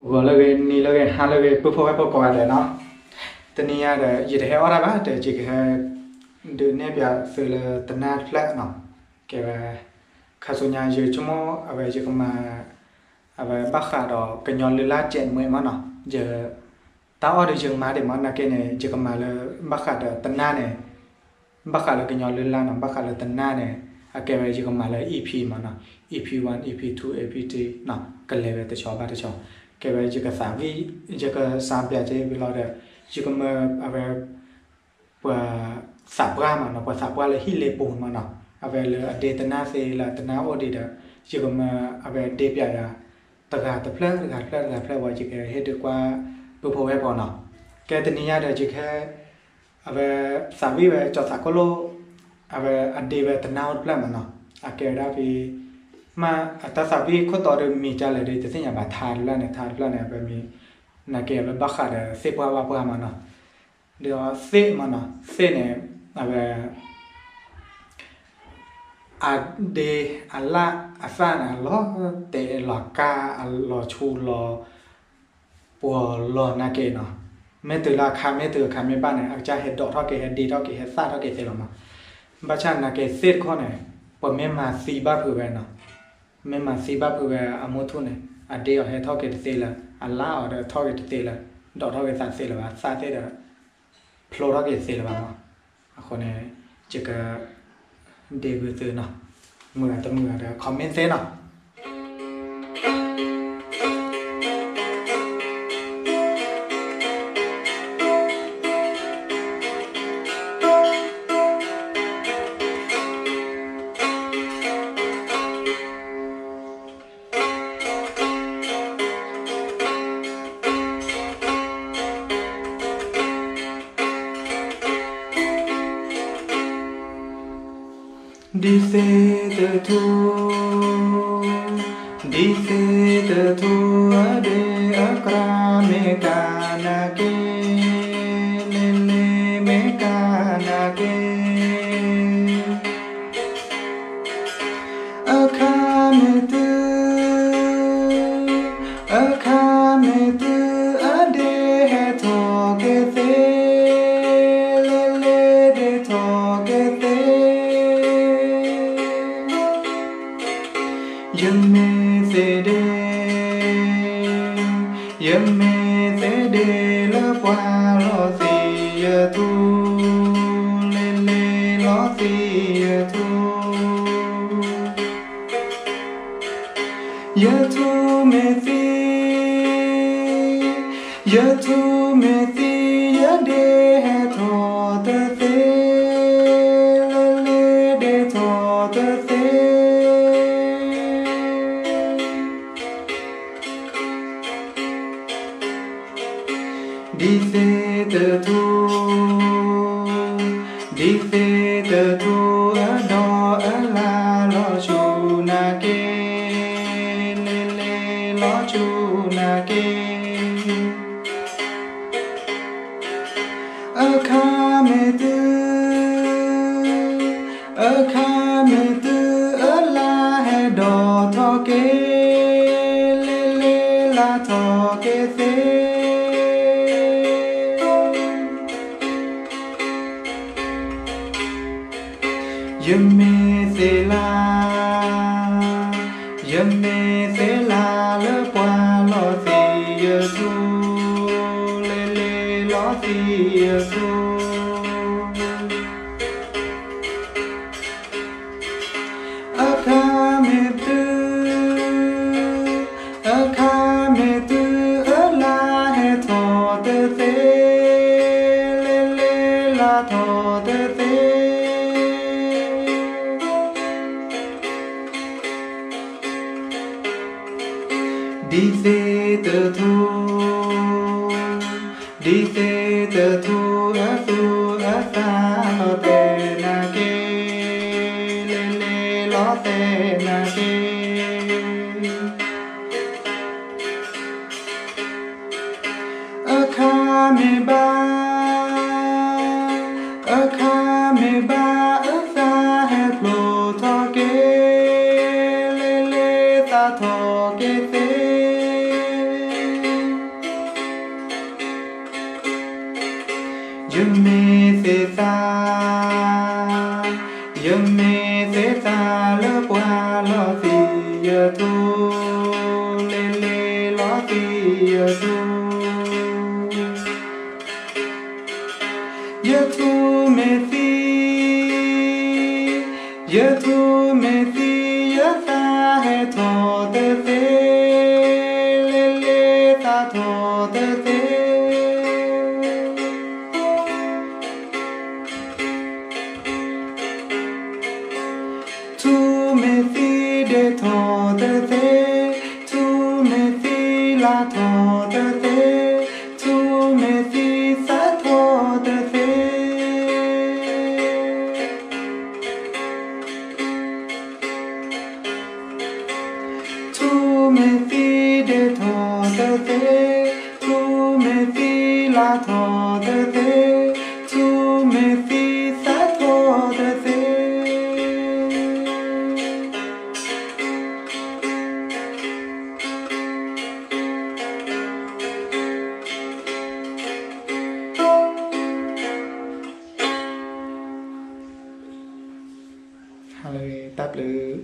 Gua lagi ni lagi hal lagi performa perkara ada no. Tani ada jadi orang apa ada jika dunia biar sel tenar flat no. Kaya kasunya je cuma apa je kema apa bakar do kenyon lila jen mui mana je tahu ada je mana de mana kene je kema le bakar do tenar ne bakar le kenyon lila no bakar le tenar ne akeh je kema le EP mana EP1 EP2 EP3 no kelebe te choba te choba cái vậy chỉ có sản vi chỉ có sản phẩm chế bị lo được chỉ có mà về và sản phẩm mà nó và sản phẩm là hi lệ bùn mà nó về là data sẽ là data audit đó chỉ có mà về data là tất cả tập là và chỉ có hết được qua bộ web của nó cái tên này là chỉ có về sản phẩm về cho sản có lô về data về data audit mà nó cái đó vì mà ta sao vì có tao được mi trả lời đấy thì nhà bà thà là này bởi vì là cái bà khá là xếp qua mà nó điều xếp mà nó xếp này về de la asana lo te lo ca lo chu lo po lo na cái nó mấy từ khám mấy bạn này cha hết đỏ thao cái hết đi thao cái hết xa thao cái thế mà bà cha là cái xếp con này bởi mấy mà xì ba vừa về nó mấy mà xí bắp vừa amo thu này đi ở hệ thao cái thế là lá ở thao cái thế là đỏ thao cái sản thế là sản thế là pro thao cái thế là mà con này chỉ có để vừa từ nào mưa đã comment thế nào Dice de tu ade akra me kana ke lele me kana ke akame tu ade he to ke te lele de to ke te Yemme se de la qua lo si tu le lo si tu me si ya de to te se le de to te se Dice de tu ado la lo chu na ke le lo chu na ke akame tu la he do to ke le la to ke se Yemme se la le qua lo si tu le lo si tu akame tu la he to te se le la to te se Dice de tu asa lo te na ke le lo te na ke akame ba asa he lo to ke le ta to ke se Yeme seta le poa lo ti tu le lo ti tu ye tu me ti ye ta he tho de te le ta tho de te tu me ti de tho de te tu me ti la tho de te tu me ti sa tho de te tu me ti de tho de te tu me ti la tho de te tu me ti sa tho de te Hallelujah, táp lư